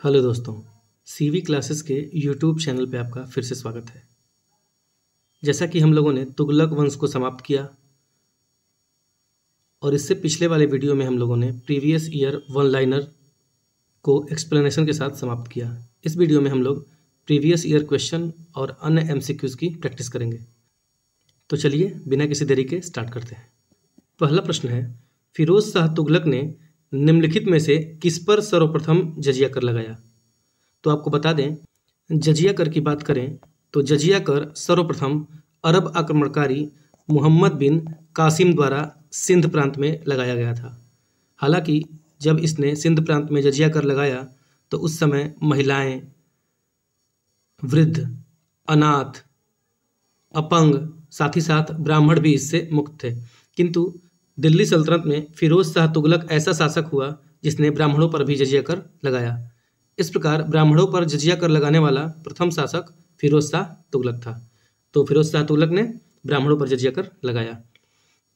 Hello दोस्तों, CV classes के YouTube channel पे आपका फिर से स्वागत है। जैसा कि हम लोगों ने तुगलक वंश को समाप्त किया और इससे पिछले वाले वीडियो में हम लोगों ने प्रीवियस ईयर वन लाइनर को एक्सप्लेनेशन के साथ समाप्त किया। इस वीडियो में हम लोग प्रीवियस ईयर क्वेश्चन और अन्य एमसीक्यूज की प्रैक्टिस करेंगे। तो चलिए बिना किसी देरी के स्टार्ट करते हैं। पहला प्रश्न है, फिरोज शाह तुगलक ने निम्नलिखित में से किस पर सर्वप्रथम जजिया कर लगाया? तो आपको बता दें, जजिया कर की बात करें तो जजिया कर सर्वप्रथम अरब आक्रमणकारी मोहम्मद बिन कासिम द्वारा सिंध प्रांत में लगाया गया था। हालांकि जब इसने सिंध प्रांत में जजिया कर लगाया तो उस समय महिलाएं, वृद्ध, अनाथ, अपंग, साथ ही साथ ब्राह्मण भी इससे मुक्त थे। किंतु दिल्ली सल्तनत में फिरोज शाह तुगलक ऐसा शासक हुआ जिसने ब्राह्मणों पर भी जजिया कर लगाया। इस प्रकार ब्राह्मणों पर जजिया कर लगाने वाला प्रथम शासक फिरोज शाह तुगलक था। तो फिरोज शाह तुगलक ने ब्राह्मणों पर जजिया कर लगाया।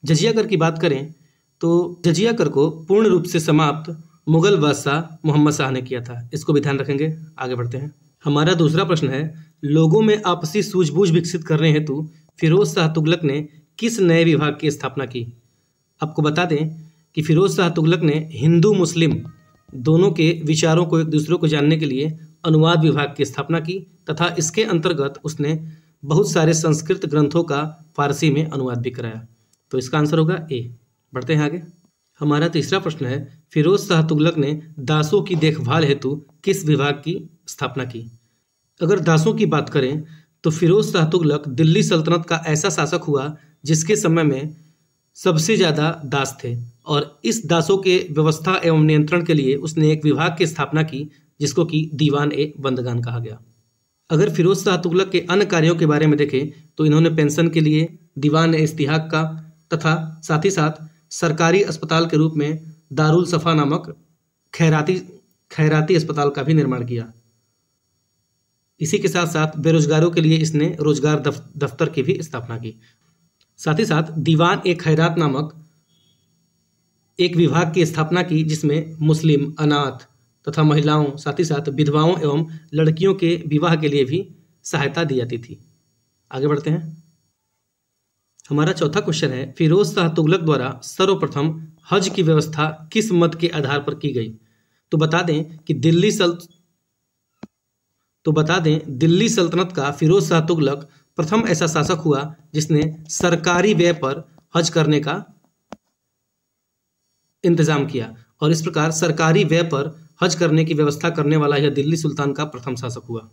जजिया कर की बात करें तो जजिया कर को पूर्ण रूप से समाप्त मुगल बादशाह मोहम्मद शाह ने किया था। इसको भी ध्यान रखेंगे। आगे बढ़ते हैं। हमारा दूसरा प्रश्न है, लोगों में आपसी सूझबूझ विकसित करने हेतु फिरोज शाह तुगलक ने किस नए विभाग की स्थापना की? आपको बता दें कि फिरोज शाह तुगलक ने हिंदू मुस्लिम दोनों के विचारों को एक दूसरे को जानने के लिए अनुवाद विभाग की स्थापना की तथा इसके अंतर्गत उसने बहुत सारे संस्कृत ग्रंथों का फारसी में अनुवाद भी कराया। तो इसका आंसर होगा ए। बढ़ते हैं आगे। हमारा तीसरा प्रश्न है, फिरोज शाह तुगलक ने दासों की देखभाल हेतु किस विभाग की स्थापना की? अगर दासों की बात करें तो फिरोज शाह तुगलक दिल्ली सल्तनत का ऐसा शासक हुआ जिसके समय में सबसे ज़्यादा दास थे और इस दासों के व्यवस्था एवं नियंत्रण के लिए उसने एक विभाग की स्थापना की जिसको कि दीवान ए बंदगान कहा गया। अगर फिरोज शाह तुगलक के अन्य कार्यों के बारे में देखें तो इन्होंने पेंशन के लिए दीवान ए इस्तिहाक का तथा साथ ही साथ सरकारी अस्पताल के रूप में दारुल सफ़ा नामक खैराती अस्पताल का भी निर्माण किया। इसी के साथ साथ बेरोजगारों के लिए इसने रोजगार दफ्तर की भी स्थापना की। साथ ही साथ दीवान ए खैरात नामक एक विभाग की स्थापना की जिसमें मुस्लिम, अनाथ तथा महिलाओं, साथ ही साथ विधवाओं एवं लड़कियों के विवाह के लिए भी सहायता दी जाती थी। आगे बढ़ते हैं। हमारा चौथा क्वेश्चन है, फिरोज शाह तुगलक द्वारा सर्वप्रथम हज की व्यवस्था किस मत के आधार पर की गई? तो बता दें दिल्ली सल्तनत का फिरोज शाह तुगलक प्रथम ऐसा शासक हुआ जिसने सरकारी व्यय पर हज करने का इंतजाम किया और इस प्रकार सरकारी व्यय पर हज करने की व्यवस्था करने वाला यह दिल्ली सुल्तान का प्रथम शासक हुआ।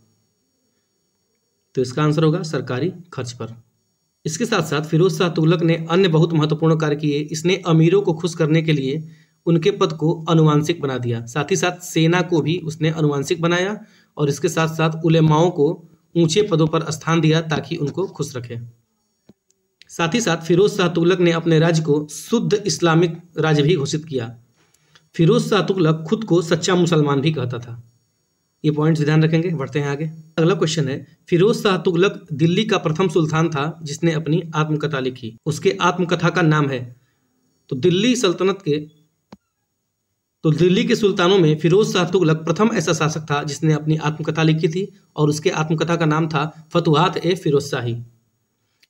तो इसका आंसर होगा सरकारी खर्च पर। इसके साथ साथ फिरोज शाह तुगलक ने अन्य बहुत महत्वपूर्ण कार्य किए। इसने अमीरों को खुश करने के लिए उनके पद को अनुवांशिक बना दिया। साथ ही साथ सेना को भी उसने अनुवांशिक बनाया और इसके साथ साथ उलेमाओं को ऊंचे पदों पर स्थान दिया ताकि उनको खुश रखे। साथ ही साथ फिरोज शाह तुगलक ने अपने राज्य को शुद्ध इस्लामिक राज्य भी घोषित किया। फिरोज शाह तुगलक खुद को सच्चा मुसलमान भी कहता था। ये पॉइंट्स ध्यान रखेंगे। बढ़ते हैं आगे। अगला क्वेश्चन है, फिरोज शाह तुगलक दिल्ली का प्रथम सुल्तान था जिसने अपनी आत्मकथा लिखी। उसके आत्मकथा का नाम है तो दिल्ली के सुल्तानों में फिरोज शाह तुगलक प्रथम ऐसा शासक था जिसने अपनी आत्मकथा लिखी थी और उसके आत्मकथा का नाम था फतुहात ए फिरोज शाही।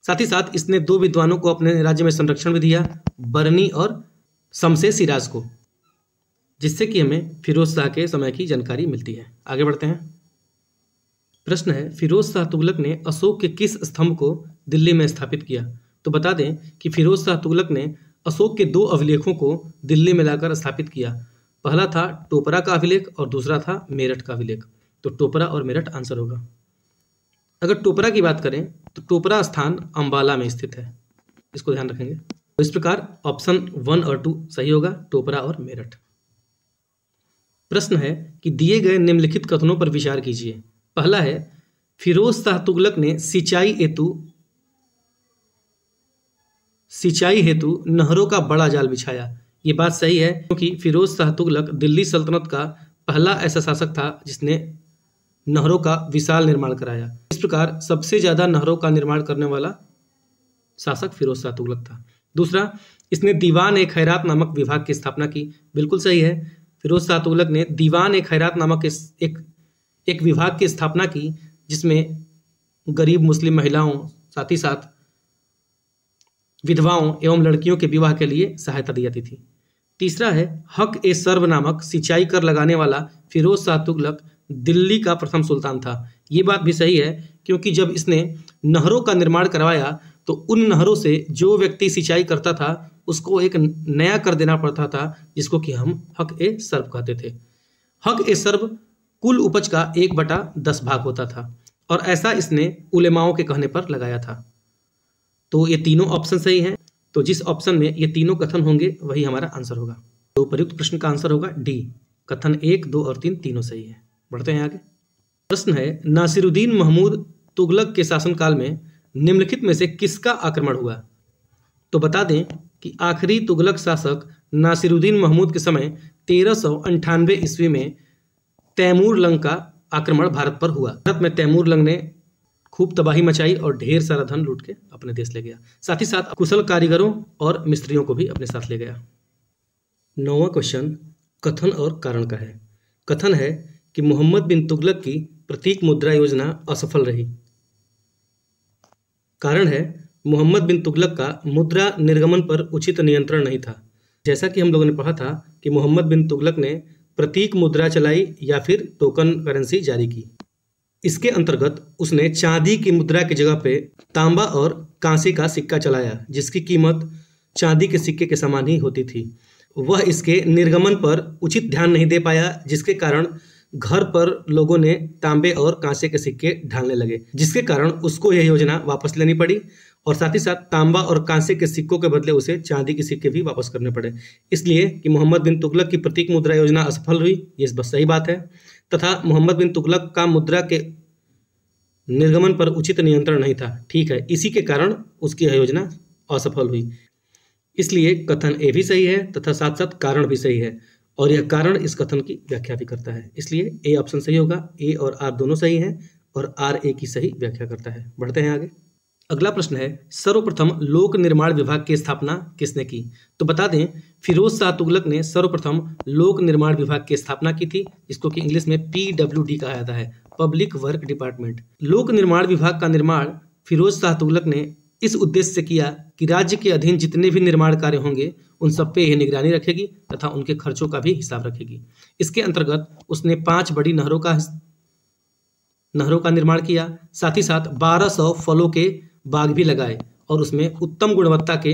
साथ ही साथ इसने दो विद्वानों को अपने राज्य में संरक्षण भी दिया, बरनी और शमसे सिराज को, जिससे कि हमें फिरोज शाह के समय की जानकारी मिलती है। आगे बढ़ते हैं। प्रश्न है, फिरोज शाह तुगलक ने अशोक के किस स्तंभ को दिल्ली में स्थापित किया? तो बता दें कि फिरोज शाह तुगलक ने अशोक के दो अभिलेखों को दिल्ली में लाकर स्थापित किया। पहला था टोपरा का अभिलेख और दूसरा था मेरठ का अभिलेख। तो टोपरा और मेरठ आंसर होगा। अगर टोपरा की बात करें तो टोपरा स्थान अंबाला में स्थित है। इसको ध्यान रखेंगे। तो इस प्रकार ऑप्शन 1 और 2 सही होगा, टोपरा और मेरठ। प्रश्न है कि दिए गए निम्नलिखित कथनों पर विचार कीजिए। पहला है, फिरोज शाह तुगलक ने सिंचाई हेतु नहरों का बड़ा जाल बिछाया। ये बात सही है क्योंकि फिरोज शाह तुगलक दिल्ली सल्तनत का पहला ऐसा शासक था जिसने नहरों का विशाल निर्माण कराया। इस प्रकार सबसे ज्यादा नहरों का निर्माण करने वाला शासक फिरोज शाह तुगलक था। दूसरा, इसने दीवान ए खैरात नामक विभाग की स्थापना की। बिल्कुल सही है। फिरोज शाह तुगलक ने दीवान ए खैरात नामक एक विभाग की स्थापना की, जिसमें गरीब मुस्लिम महिलाओं, साथ ही साथ विधवाओं एवं लड़कियों के विवाह के लिए सहायता दी जाती थी। तीसरा है हक ए सर्व नामक सिंचाई कर लगाने वाला फिरोज शाह तुगलक दिल्ली का प्रथम सुल्तान था। ये बात भी सही है, क्योंकि जब इसने नहरों का निर्माण करवाया तो उन नहरों से जो व्यक्ति सिंचाई करता था उसको एक नया कर देना पड़ता था, जिसको कि हम हक ए सर्व कहते थे। हक ए सर्व कुल उपज का 1/10 भाग होता था, और ऐसा इसने उलेमाओं के कहने पर लगाया था। तो ये तीनों ऑप्शन सही हैं। तो जिस ऑप्शन में ये तीनों कथन होंगे वही हमारा आंसर होगा। तो प्रयुक्त प्रश्न का आंसर होगा डी, कथन 1, 2 और 3 तीनों सही है। बढ़ते हैं आगे। प्रश्न है नासिरुद्दीन महमूद तुगलक के शासनकाल में निम्नलिखित में से किसका आक्रमण हुआ? तो बता दें कि आखिरी तुगलक शासक नासिरुद्दीन महमूद के समय 1398 ईस्वी में तैमूर लंग का आक्रमण भारत पर हुआ। भारत में तैमूर लंग ने खूब तबाही मचाई और ढेर सारा धन लूट के अपने देश ले गया। साथ ही साथ कुशल कारीगरों और मिस्त्रियों को भी अपने साथ ले गया। 9वां क्वेश्चन कथन और कारण का है। कथन है कि मोहम्मद बिन तुगलक की प्रतीक मुद्रा योजना असफल रही। कारण है मोहम्मद बिन तुगलक का मुद्रा निर्गमन पर उचित नियंत्रण नहीं था। जैसा कि हम लोगों ने पढ़ा था कि मोहम्मद बिन तुगलक ने प्रतीक मुद्रा चलाई या फिर टोकन करेंसी जारी की। इसके अंतर्गत उसने चांदी की मुद्रा की जगह पे तांबा और कांसे का सिक्का चलाया, जिसकी कीमत चांदी के सिक्के के समान ही होती थी। वह इसके निर्गमन पर उचित ध्यान नहीं दे पाया, जिसके कारण घर पर लोगों ने तांबे और कांसे के सिक्के ढालने लगे, जिसके कारण उसको यह योजना वापस लेनी पड़ी और साथ ही साथ तांबा और कांसे के सिक्कों के बदले उसे चांदी के सिक्के भी वापस करने पड़े। इसलिए कि मोहम्मद बिन तुगलक की प्रतीक मुद्रा योजना असफल हुई, ये बस सही बात है। तथा मोहम्मद बिन तुगलक का मुद्रा के निर्गमन पर उचित नियंत्रण नहीं था, ठीक है, इसी के कारण उसकी यह योजना असफल हुई। इसलिए कथन ए भी सही है तथा साथ साथ कारण भी सही है, और यह कारण इस कथन की व्याख्या भी करता है। इसलिए ए ऑप्शन सही होगा। ए और आर दोनों सही हैं और आर ए की सही व्याख्या करता है। बढ़ते हैं आगे। अगला प्रश्न है सर्वप्रथम लोक निर्माण विभाग की स्थापना किसने की? तो बता दें फिरोज शाह तुगलक ने सर्वप्रथम लोक निर्माण विभाग की स्थापना की थी, जिसको कि इंग्लिश में PWD कहा जाता है, पब्लिक वर्क डिपार्टमेंट। लोक निर्माण विभाग का निर्माण फिरोज शाह तुगलक ने इस उद्देश्य से किया कि राज्य के अधीन जितने भी निर्माण कार्य होंगे उन सब पे यह निगरानी रखेगी तथा उनके खर्चों का भी हिसाब रखेगी। इसके अंतर्गत उसने 5 बड़ी नहरों का निर्माण किया, साथ ही साथ 1200 फलों के बाग भी लगाए और उसमें उत्तम गुणवत्ता के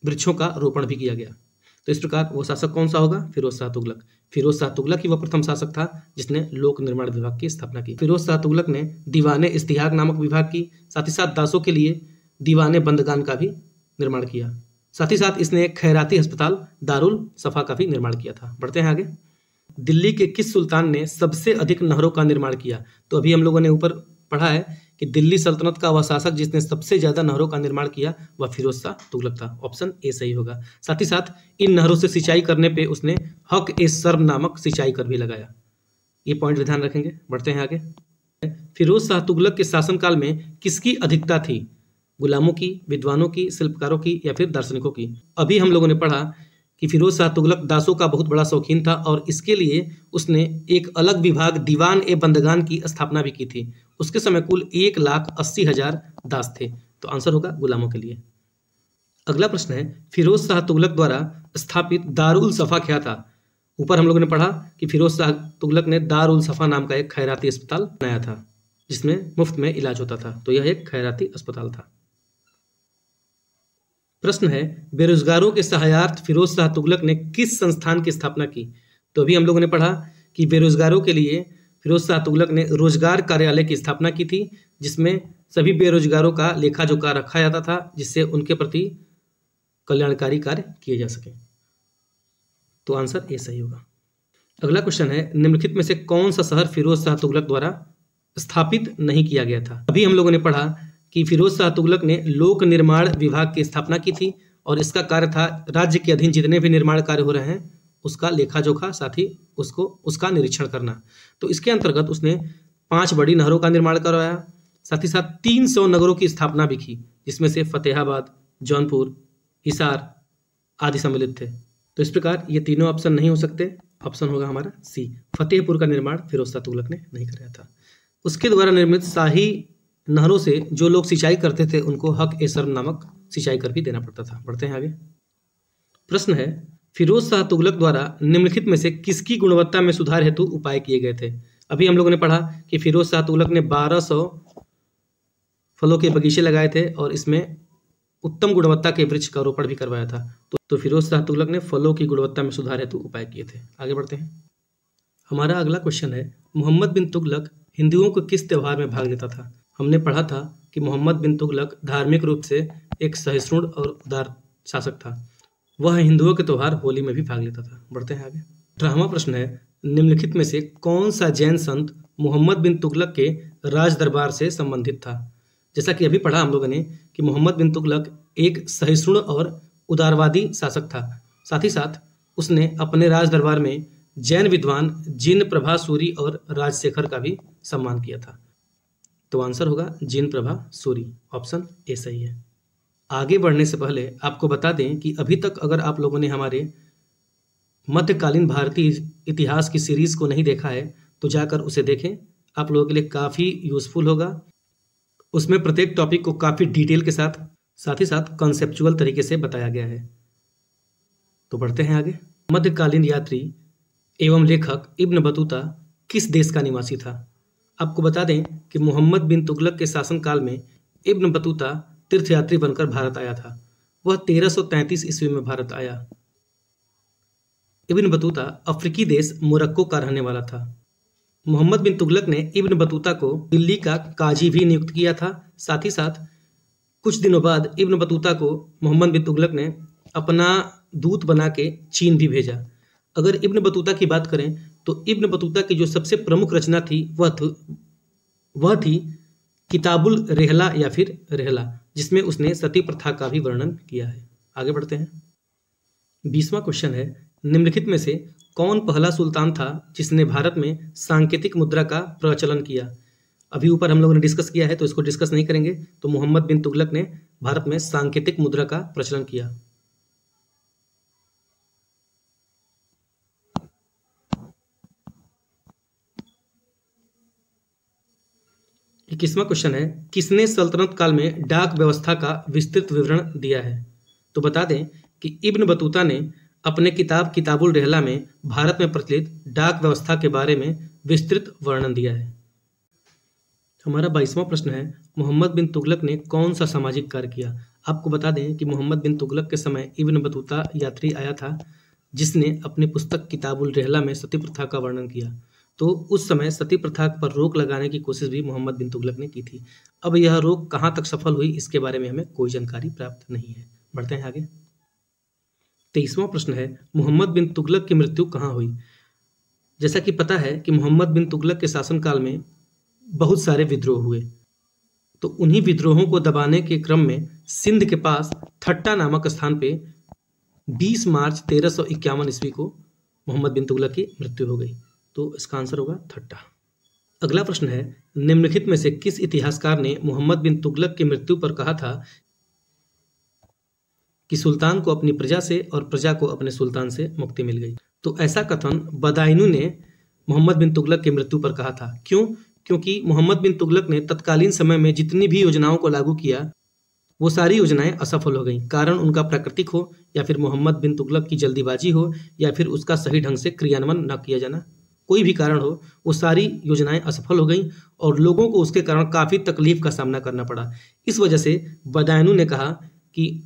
वृक्षों का रोपण भी किया गया। तो इस प्रकार वो शासक कौन सा होगा? फिरोज शाह तुगलक। फिरोज शाह तुगलक ही वह प्रथम शासक था जिसने लोक निर्माण विभाग की स्थापना की। फिरोज शाह तुगलक ने दीवाने इस्तिहाक नामक विभाग की, साथ ही साथ दासों के लिए दीवाने बंदगान का भी निर्माण किया। साथ ही साथ इसने एक खैराती अस्पताल दारुल सफा का भी निर्माण किया था। बढ़ते हैं आगे। दिल्ली के किस सुल्तान ने सबसे अधिक नहरों का निर्माण किया? तो अभी हम लोगों ने ऊपर पढ़ा है कि दिल्ली सल्तनत का वह शासक जिसने सबसे ज्यादा नहरों का निर्माण किया वह फिरोज शाह तुगलक था। ऑप्शन ए सही होगा। साथ ही साथ इन नहरों से सिंचाई करने पे उसने हक ए सर्व नामक सिंचाई कर भी लगाया। ये पॉइंट भी ध्यान रखेंगे। बढ़ते हैं आगे। फिरोज शाह तुगलक के शासनकाल में किसकी अधिकता थी? गुलामों की, विद्वानों की, शिल्पकारों की या फिर दार्शनिकों की? अभी हम लोगों ने पढ़ा कि फिरोज शाह तुगलक दासों का बहुत बड़ा शौकीन था और इसके लिए उसने एक अलग विभाग दीवान ए बंदगान की स्थापना भी की थी। उसके समय कुल 1,80,000 दास थे। तो आंसर होगा गुलामों के लिए। अगला प्रश्न है फिरोज शाह तुगलक द्वारा स्थापित दारुल सफा क्या था? ऊपर हम लोगों ने पढ़ा कि फिरोज शाह तुगलक ने दारुल सफा नाम का एक खैराती अस्पताल बनाया था जिसमें मुफ्त में इलाज होता था। तो यह एक खैराती अस्पताल था। प्रश्न है बेरोजगारों के सहायार्थ फिरोज शाह तुगलक ने किस संस्थान की स्थापना की? तो अभी हम लोगों ने पढ़ा कि बेरोजगारों के लिए फिरोज शाह तुगलक ने रोजगार कार्यालय की स्थापना की थी, जिसमें सभी बेरोजगारों का लेखा जोखा रखा जाता था, जिससे उनके प्रति कल्याणकारी कार्य किए जा सके। तो आंसर ए सही होगा। अगला क्वेश्चन है निम्नलिखित में से कौन सा शहर फिरोज शाह तुगलक द्वारा स्थापित नहीं किया गया था? अभी हम लोगों ने पढ़ा कि फिरोज शाह तुगलक ने लोक निर्माण विभाग की स्थापना की थी और इसका कार्य था राज्य के अधीन जितने भी निर्माण कार्य हो रहे हैं उसका लेखा जोखा, साथ ही उसका निरीक्षण करना। तो इसके अंतर्गत उसने 5 बड़ी नहरों का निर्माण करवाया, साथ ही साथ 300 नगरों की स्थापना भी की, जिसमें से फतेहाबाद, जौनपुर, हिसार आदि सम्मिलित थे। तो इस प्रकार ये तीनों ऑप्शन नहीं हो सकते। ऑप्शन होगा हमारा सी, फतेहपुर का निर्माण फिरोज शाह तुगलक ने नहीं कराया था। उसके द्वारा निर्मित शाही नहरों से जो लोग सिंचाई करते थे उनको हक ए शर्म नामक सिंचाई कर भी देना पड़ता था। बढ़ते हैं आगे। प्रश्न है, फिरोज शाह तुगलक द्वारा निम्नलिखित में से किसकी गुणवत्ता में सुधार हेतु उपाय किए गए थे? अभी हम लोगों ने पढ़ा कि फिरोज शाह तुगलक ने 1200 फलों के बगीचे लगाए थे और इसमें उत्तम गुणवत्ता के वृक्ष का रोपण भी करवाया था। तो फिरोज शाह तुगलक ने फलों की गुणवत्ता में सुधार हेतु उपाय किए थे। आगे बढ़ते हैं। हमारा अगला क्वेश्चन है, मोहम्मद बिन तुगलक हिंदुओं को किस त्यौहार में भाग लेता था? हमने पढ़ा था कि मोहम्मद बिन तुगलक धार्मिक रूप से एक सहिष्णु और उदार शासक था। वह हिंदुओं के त्यौहार होली में भी भाग लेता था। बढ़ते हैं आगे। 18वां प्रश्न है, निम्नलिखित में से कौन सा जैन संत मोहम्मद बिन तुगलक के राज दरबार से संबंधित था? जैसा कि अभी पढ़ा हम लोगों ने कि मोहम्मद बिन तुगलक एक सहिष्णु और उदारवादी शासक था। साथ ही साथ उसने अपने राज दरबार में जैन विद्वान जिन प्रभा सूरी और राजशेखर का भी सम्मान किया था। तो आंसर होगा जिन प्रभा सूरी, ऑप्शन ए सही है। आगे बढ़ने से पहले आपको बता दें कि अभी तक अगर आप लोगों ने हमारे मध्यकालीन भारतीय इतिहास की सीरीज को नहीं देखा है तो जाकर उसे देखें, आप लोगों के लिए काफ़ी यूजफुल होगा। उसमें प्रत्येक टॉपिक को काफ़ी डिटेल के साथ ही साथ कॉन्सेप्चुअल तरीके से बताया गया है। तो बढ़ते हैं आगे। मध्यकालीन यात्री एवं लेखक इब्न बतूता किस देश का निवासी था? आपको बता दें कि मोहम्मद बिन तुगलक के शासनकाल में इब्न बतूता तीर्थयात्री बनकर भारत आया था। वह 1333 ईस्वी में भारत आया। इब्न बतूता अफ्रीकी देश मोरक्को का रहने वाला था। मोहम्मद बिन तुगलक ने इब्न बतूता को दिल्ली का काजी भी नियुक्त किया था। साथ ही साथ कुछ दिनों बाद इब्न बतूता को मोहम्मद बिन तुगलक ने अपना दूत बना के चीन भी भेजा। अगर इब्न बतूता की बात करें तो इब्न बतूता की जो सबसे प्रमुख रचना थी वह थी किताबुल रेहला या फिर रेहला, जिसमें उसने सती प्रथा का भी वर्णन किया है। आगे बढ़ते हैं। 20वां क्वेश्चन है, निम्नलिखित में से कौन पहला सुल्तान था जिसने भारत में सांकेतिक मुद्रा का प्रचलन किया? अभी ऊपर हम लोगों ने डिस्कस किया है तो इसको डिस्कस नहीं करेंगे। तो मोहम्मद बिन तुगलक ने भारत में सांकेतिक मुद्रा का प्रचलन किया। इक्कीसवां क्वेश्चन है, किसने सल्तनत काल में डाक व्यवस्था का विस्तृत विवरण दिया है? तो बता दें कि इब्न बतूता ने अपने किताब किताबुल रेहला में भारत में प्रचलित डाक व्यवस्था के बारे में विस्तृत वर्णन दिया है। हमारा 22वां प्रश्न है, मोहम्मद बिन तुगलक ने कौन सा सामाजिक कार्य किया? आपको बता दें कि मोहम्मद बिन तुगलक के समय इब्न बतूता यात्री आया था जिसने अपनी पुस्तक किताबुल रेहला में सती प्रथा का वर्णन किया। तो उस समय सती प्रथा पर रोक लगाने की कोशिश भी मोहम्मद बिन तुगलक ने की थी। अब यह रोक कहाँ तक सफल हुई इसके बारे में हमें कोई जानकारी प्राप्त नहीं है। बढ़ते हैं आगे। 23वां प्रश्न है, मोहम्मद बिन तुगलक की मृत्यु कहाँ हुई? जैसा कि पता है कि मोहम्मद बिन तुगलक के शासनकाल में बहुत सारे विद्रोह हुए। तो उन्हीं विद्रोहों को दबाने के क्रम में सिंध के पास थट्टा नामक स्थान पे 20 मार्च 1351 ईस्वी को मोहम्मद बिन तुगलक की मृत्यु हो गई। तो इसका आंसर होगा थट्टा। अगला प्रश्न है, निम्नलिखित में से किस इतिहासकार ने मोहम्मद बिन तुगलक की मृत्यु पर कहा था कि सुल्तान को अपनी प्रजा से और प्रजा को अपने सुल्तान से मुक्ति मिल गई? तो ऐसा कथन बदायूनी ने मोहम्मद बिन तुगलक की मृत्यु पर कहा था। क्यों? क्योंकि मोहम्मद बिन तुगलक ने तत्कालीन समय में जितनी भी योजनाओं को लागू किया वो सारी योजनाएं असफल हो गईं। कारण उनका प्राकृतिक हो या फिर मोहम्मद बिन तुगलक की जल्दीबाजी हो या फिर उसका सही ढंग से क्रियान्वयन न किया जाना, कोई भी कारण हो, वो सारी योजनाएं असफल हो गईं और लोगों को उसके कारण काफ़ी तकलीफ का सामना करना पड़ा। इस वजह से बदायूनी ने कहा कि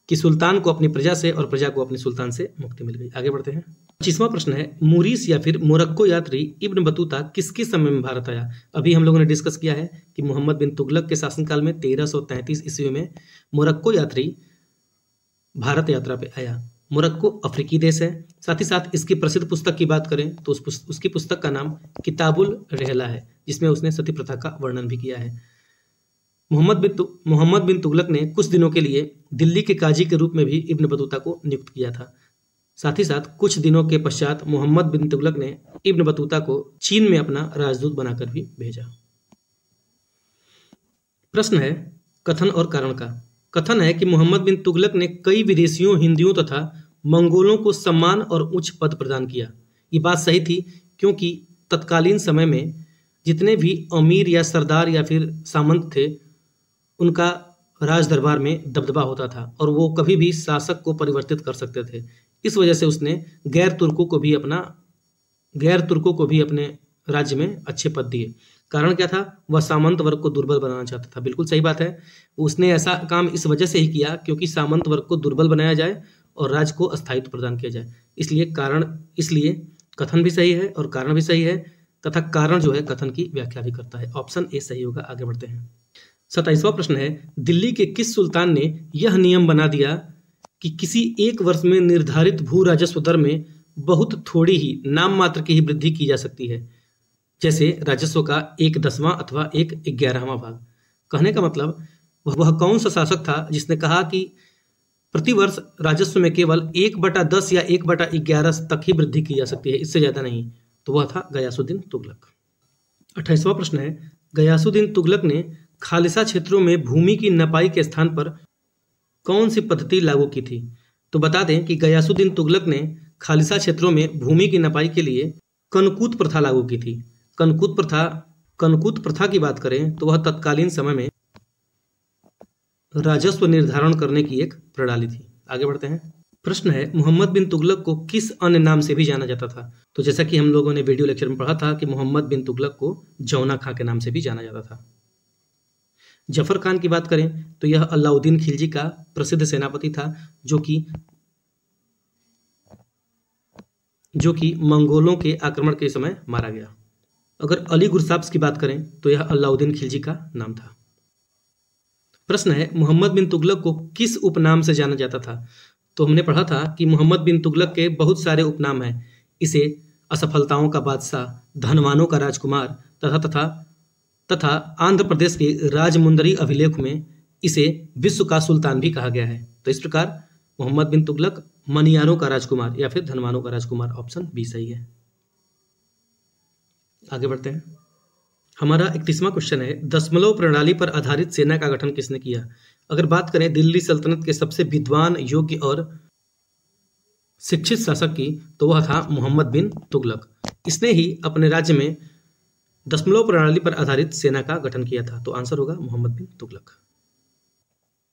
सुल्तान को अपनी प्रजा से और प्रजा को अपने सुल्तान से मुक्ति मिल गई। आगे बढ़ते हैं। 25वां प्रश्न है, मूरीस या फिर मोरक्को यात्री इब्न बतूता किसके समय में भारत आया? अभी हम लोगों ने डिस्कस किया है कि मोहम्मद बिन तुगलक के शासनकाल में 1333 ईस्वी में मोरक्को यात्री भारत यात्रा पे आया। मोरक्को अफ्रीकी देश है। साथ ही साथ इसकी प्रसिद्ध पुस्तक की बात करें तो उसकी पुस्तक का नाम किताबुल रेहला है, जिसमें उसने सती प्रथा का वर्णन भी किया है। मोहम्मद बिन तुगलक ने कुछ दिनों के लिए दिल्ली के काजी के रूप में भी इब्न बतूता को नियुक्त किया था। साथ ही साथ कुछ दिनों के पश्चात मोहम्मद बिन तुगलक ने इब्न बतूता को चीन में अपना राजदूत बनाकर भी भेजा। प्रश्न है कथन और कारण का। कथन है कि मोहम्मद बिन तुगलक ने कई विदेशियों, हिंदुओं तथा मंगोलों को सम्मान और उच्च पद प्रदान किया। ये बात सही थी क्योंकि तत्कालीन समय में जितने भी अमीर या सरदार या फिर सामंत थे उनका राज दरबार में दबदबा होता था और वो कभी भी शासक को परिवर्तित कर सकते थे। इस वजह से उसने गैर तुर्कों को भी अपने राज्य में अच्छे पद दिए। कारण क्या था? वह सामंत वर्ग को दुर्बल बनाना चाहता था। बिल्कुल सही बात है। उसने ऐसा काम इस वजह से ही किया क्योंकि सामंत वर्ग को दुर्बल बनाया जाए और राज्य को अस्थायित्व प्रदान किया जाए। इसलिए कथन भी सही है और कारण भी सही है तथा कारण जो है कथन की व्याख्या भी करता है। ऑप्शन ए सही होगा। आगे बढ़ते हैं। 27वां प्रश्न है, दिल्ली के किस सुल्तान ने यह नियम बना दिया कि किसी एक वर्ष में निर्धारित भू राजस्व दर में बहुत थोड़ी ही नाम मात्र की ही वृद्धि की जा सकती है, जैसे राजस्व का 1/10वां अथवा 1/11वां भाग। कहने का मतलब वह कौन सा शासक था जिसने कहा कि प्रतिवर्ष राजस्व में केवल 1/10 या 1/11 तक ही वृद्धि की जा सकती है, इससे ज्यादा नहीं। तो वह था गयासुद्दीन तुगलक। 28वां प्रश्न है, गयासुद्दीन तुगलक ने खालिसा क्षेत्रों में भूमि की नपाई के स्थान पर कौन सी पद्धति लागू की थी? तो बता दें कि गयासुद्दीन तुगलक ने खालिसा क्षेत्रों में भूमि की नपाई के लिए कनकूत प्रथा लागू की थी। कनकूत प्रथा की बात करें तो वह तत्कालीन समय में राजस्व निर्धारण करने की एक प्रणाली थी। आगे बढ़ते हैं। प्रश्न है, मोहम्मद बिन तुगलक को किस अन्य नाम से भी जाना जाता था? तो जैसा कि हम लोगों ने वीडियो लेक्चर में पढ़ा था कि मोहम्मद बिन तुगलक को जौना खां के नाम से भी जाना जाता था। जफर खान की बात करें तो यह अलाउद्दीन खिलजी का प्रसिद्ध सेनापति था जो कि मंगोलों के आक्रमण के समय मारा गया। अगर अली गुरसाब्स की बात करें तो यह अलाउद्दीन खिलजी का नाम था। प्रश्न है, मोहम्मद बिन तुगलक को किस उपनाम से जाना जाता था? तो हमने पढ़ा था कि मोहम्मद बिन तुगलक के बहुत सारे उपनाम हैं। इसे असफलताओं का बादशाह, धनवानों का राजकुमार तथा आंध्र प्रदेश के राजमुंदरी अभिलेख में इसे विश्व का सुल्तान भी कहा गया है। तो इस प्रकार मोहम्मद बिन तुगलक मनियारों का राजकुमार या फिर धनवानों का राजकुमार, ऑप्शन बी सही है। आगे बढ़ते हैं। हमारा 31वां क्वेश्चन है, दशमलव प्रणाली पर आधारित सेना का गठन किसने किया? अगर बात करें दिल्ली सल्तनत के सबसे विद्वान, योग्य और शिक्षित शासक की तो वह था मोहम्मद बिन तुगलक। इसने ही अपने राज्य में दशमलव प्रणाली पर आधारित सेना का गठन किया था। तो आंसर होगा मोहम्मद बिन तुगलक।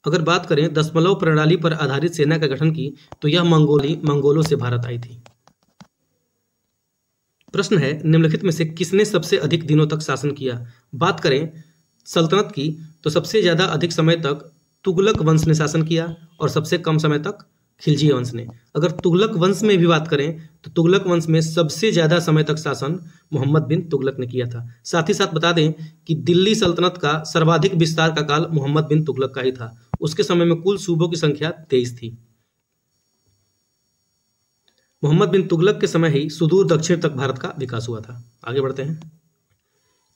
अगर बात करें दशमलव प्रणाली पर आधारित सेना का गठन की तो यह मंगोलों से भारत आई थी। प्रश्न है, निम्नलिखित में से किसने सबसे अधिक दिनों तक शासन किया? बात करें सल्तनत की तो सबसे ज्यादा अधिक समय तक तुगलक वंश ने शासन किया और सबसे कम समय तक खिलजी वंश ने। अगर तुगलक वंश में भी बात करें तो तुगलक वंश में सबसे ज्यादा समय तक शासन मोहम्मद बिन तुगलक ने किया था। साथ ही साथ बता दें कि दिल्ली सल्तनत का सर्वाधिक विस्तार का काल मोहम्मद बिन तुगलक का ही था। उसके समय में कुल सूबों की संख्या 23 थी। मोहम्मद बिन तुगलक के समय ही सुदूर दक्षिण तक भारत का विकास हुआ था। आगे बढ़ते हैं।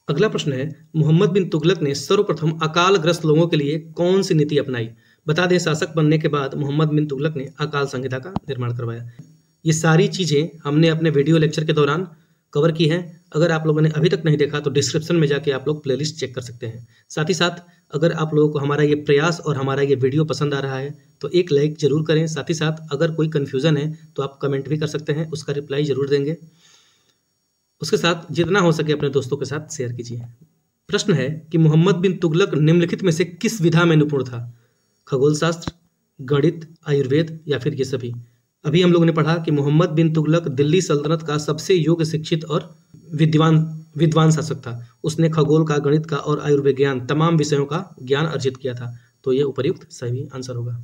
अगला प्रश्न है, मोहम्मद बिन तुगलक ने सर्वप्रथम अकालग्रस्त लोगों के लिए कौन सी नीति अपनाई? बता दें शासक बनने के बाद मोहम्मद बिन तुगलक ने अकाल संहिता का निर्माण करवाया। ये सारी चीजें हमने अपने वीडियो लेक्चर के दौरान कवर की हैं। अगर आप लोगों ने अभी तक नहीं देखा तो डिस्क्रिप्शन में जाके आप लोग प्लेलिस्ट चेक कर सकते हैं। साथ ही साथ अगर आप लोगों को हमारा ये प्रयास और हमारा ये वीडियो पसंद आ रहा है तो एक लाइक जरूर करें। साथ ही साथ अगर कोई कन्फ्यूजन है तो आप कमेंट भी कर सकते हैं, उसका रिप्लाई जरूर देंगे। उसके साथ जितना हो सके अपने दोस्तों के साथ शेयर कीजिए। प्रश्न है कि मोहम्मद बिन तुगलक निम्नलिखित में से किस विधा में निपुण था? खगोल शास्त्र, गणित, आयुर्वेद या फिर ये सभी? अभी हम लोगों ने पढ़ा कि मोहम्मद बिन तुगलक दिल्ली सल्तनत का सबसे योग्य, शिक्षित और विद्वान शासक था। उसने खगोल का, गणित का और आयुर्विज्ञान तमाम विषयों का ज्ञान अर्जित किया था। तो ये उपर्युक्त सही आंसर होगा।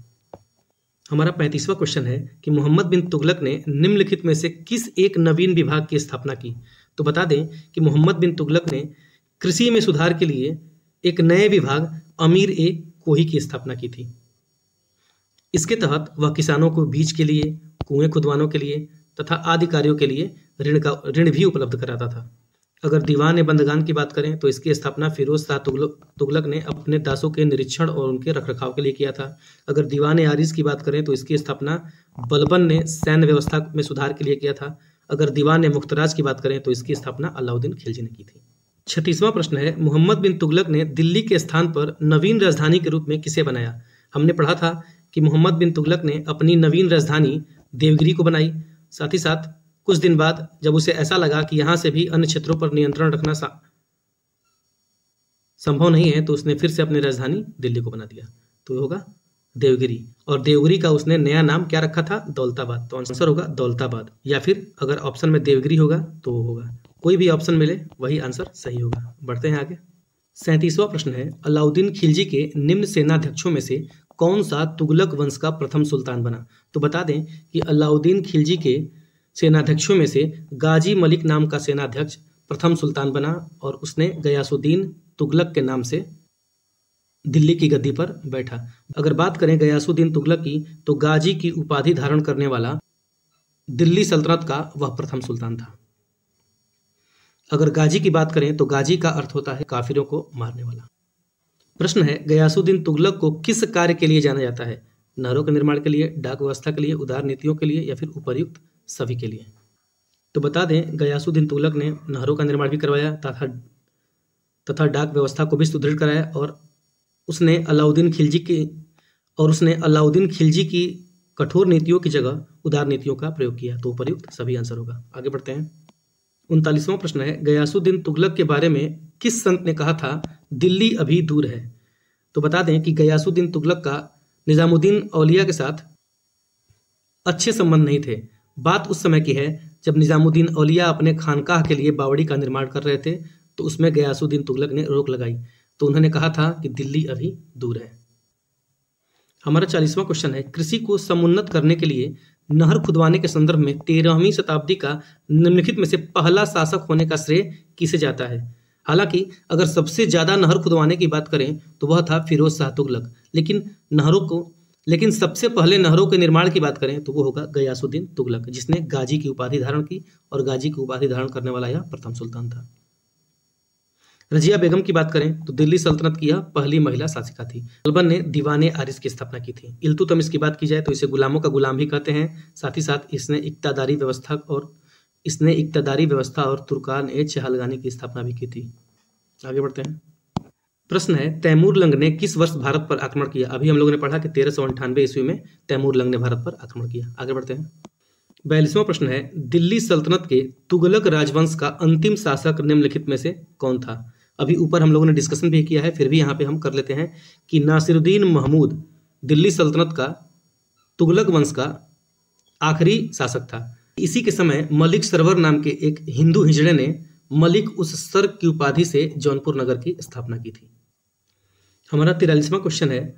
हमारा 35वां क्वेश्चन है कि मोहम्मद बिन तुगलक ने निम्नलिखित में से किस एक नवीन विभाग की स्थापना की? तो बता दें कि मोहम्मद बिन तुगलक ने कृषि में सुधार के लिए एक नए विभाग अमीर ए कोही की स्थापना की थी। इसके तहत वह किसानों को बीज के लिए, कुएं खुदवानों के लिए तथा आदि कार्यों के लिए ऋण भी उपलब्ध कराता था। अगर दीवान बंदगान की बात करें तो इसकी स्थापना फिरोज शाह तुगलक ने अपने दासों के निरीक्षण और उनके रखरखाव के लिए किया था। अगर दीवान आरिज की बात करें तो इसकी स्थापना बलबन ने सैन्य व्यवस्था में सुधार के लिए किया था। अगर दीवान मुख्तराज की बात करें तो इसकी स्थापना अलाउद्दीन खिलजी ने की थी। 36वां प्रश्न है, मोहम्मद बिन तुगलक ने दिल्ली के स्थान पर नवीन राजधानी के रूप में किसे बनाया? हमने पढ़ा था कि मोहम्मद बिन तुगलक ने अपनी नवीन राजधानी देवगिरी को बनाई। साथ ही साथ कुछ दिन बाद जब उसे ऐसा लगा कि यहाँ से भी अन्य क्षेत्रों पर नियंत्रण रखना संभव नहीं है तो उसने फिर से अपनी राजधानी दिल्ली को बना दिया। तो ये होगा देवगिरी, और देवगिरी का उसने नया नाम क्या रखा था? दौलताबाद। तो आंसर होगा दौलताबाद, या फिर अगर ऑप्शन में देवगिरी होगा तो वो होगा, कोई भी ऑप्शन मिले वही आंसर सही होगा। बढ़ते हैं आगे। 37वां प्रश्न है, अलाउद्दीन खिलजी के निम्न सेनाध्यक्षों में से कौन सा तुगलक वंश का प्रथम सुल्तान बना? तो बता दें कि अलाउद्दीन खिलजी के सेनाध्यक्षों में से गाजी मलिक नाम का सेनाध्यक्ष प्रथम सुल्तान बना और उसने गयासुद्दीन तुगलक के नाम से दिल्ली की गद्दी पर बैठा। अगर बात करें गयासुद्दीन तुगलक की, तो गाजी की उपाधि धारण करने वाला दिल्ली सल्तनत का वह प्रथम सुल्तान था। अगर गाजी की बात करें तो गाजी का अर्थ होता है काफिरों को मारने वाला। प्रश्न है, गयासुद्दीन तुगलक को किस कार्य के लिए जाना जाता है? नहरों के निर्माण के लिए, डाक व्यवस्था के लिए, उदार नीतियों के लिए, या फिर उपर्युक्त सभी के लिए? तो बता दें गयासुद्दीन तुगलक ने नहरों का निर्माण भी करवाया तथा डाक व्यवस्था को भी सुदृढ़ कराया, और उसने अलाउद्दीन खिलजी की कठोर नीतियों की जगह उदार नीतियों का प्रयोग किया। तो उपर्युक्त सभी आंसर होगा। आगे बढ़ते हैं। 39वां प्रश्न है, गयासुद्दीन तुगलक के बारे में किस संत ने कहा था दिल्ली अभी दूर है? तो बता दें कि गयासुद्दीन तुगलक का निजामुद्दीन औलिया के साथ अच्छे संबंध नहीं थे। बात उस समय की है जब निजामुद्दीन औलिया अपने खानकाह के लिए बावड़ी का निर्माण कर रहे थे, तो उसमें गयासुद्दीन तुगलक ने रोक लगाई। तो उन्होंने कहा था कि दिल्ली अभी दूर है। हमारा 40वां क्वेश्चन है, कृषि को समुन्नत करने के लिए नहर खुदवाने के संदर्भ में 13वीं शताब्दी का निम्नलिखित में से पहला शासक होने का श्रेय किसे जाता है? हालांकि अगर सबसे ज्यादा नहर खुदवाने की बात करें तो वह था फिरोज शाह तुगलक, लेकिन सबसे पहले नहरों के निर्माण की बात करें तो वो होगा गयासुद्दीन तुगलक, जिसने गाजी की उपाधि धारण की, और गाजी की उपाधि धारण करने वाला यह प्रथम सुल्तान था। रजिया बेगम की बात करें तो दिल्ली सल्तनत की यह पहली महिला शासिका थी। अकबर ने दीवाने आरिस की स्थापना की थी। इल्तुतमिश की बात की जाए तो इसे गुलामों का गुलाम भी कहते हैं। साथ ही साथ इसने इक्तादारी व्यवस्था और तुर्कान ए चहलगानी की स्थापना भी की थी। आगे बढ़ते हैं। प्रश्न है, तैमूर लंग ने किस वर्ष भारत पर आक्रमण किया? अभी हम लोगों ने पढ़ा कि 1398 ईस्वी में तैमूर लंग ने भारत पर आक्रमण किया। आगे बढ़ते हैं। 42वां प्रश्न है, दिल्ली सल्तनत के तुगलक राजवंश का अंतिम शासक निम्नलिखित में से कौन था? अभी ऊपर हम लोगों ने डिस्कशन भी किया है, फिर भी यहाँ पे हम कर लेते हैं कि नासिरुद्दीन महमूद दिल्ली सल्तनत का तुगलक वंश का आखिरी शासक था। इसी के समय मलिक सरवर नाम के एक हिंदू हिजड़े ने मलिक उस सर की उपाधि से जौनपुर नगर की स्थापना की थी। हमारा 43वां क्वेश्चन है,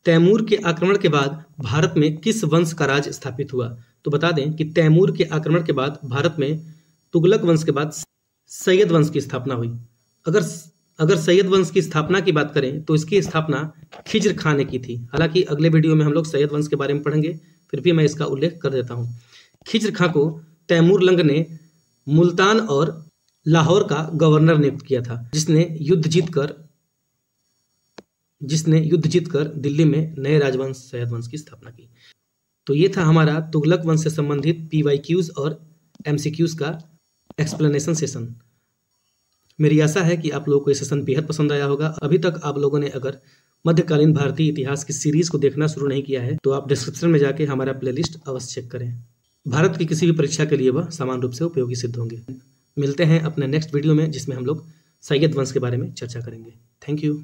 तैमूर के आक्रमण के बाद भारत में किस वंश का राज स्थापित हुआ? तो बता दें कि तैमूर के आक्रमण के बाद भारत में तुगलक वंश के बाद सैयद वंश की स्थापना हुई। अगर सैयद वंश की स्थापना की बात करें तो इसकी स्थापना खिज्र खां ने की थी। हालांकि अगले वीडियो में हम लोग सैयद वंश के बारे में पढ़ेंगे, फिर भी मैं इसका उल्लेख कर देता हूँ। खिज्र खां को तैमूर लंग ने मुल्तान और लाहौर का गवर्नर नियुक्त किया था, जिसने युद्ध जीतकर दिल्ली में नए राजवंश सैयद वंश की स्थापना की। तो ये था हमारा तुगलक वंश से संबंधित PYQs और MCQs का एक्सप्लेनेशन सेशन। मेरी आशा है कि आप लोगों को ये सेशन बेहद पसंद आया होगा। अभी तक आप लोगों ने अगर मध्यकालीन भारतीय इतिहास की सीरीज को देखना शुरू नहीं किया है तो आप डिस्क्रिप्शन में जाके हमारा प्लेलिस्ट अवश्य चेक करें। भारत की किसी भी परीक्षा के लिए वह समान रूप से उपयोगी सिद्ध होंगे। मिलते हैं अपने नेक्स्ट वीडियो में, जिसमें हम लोग सैयद वंश के बारे में चर्चा करेंगे। Thank you.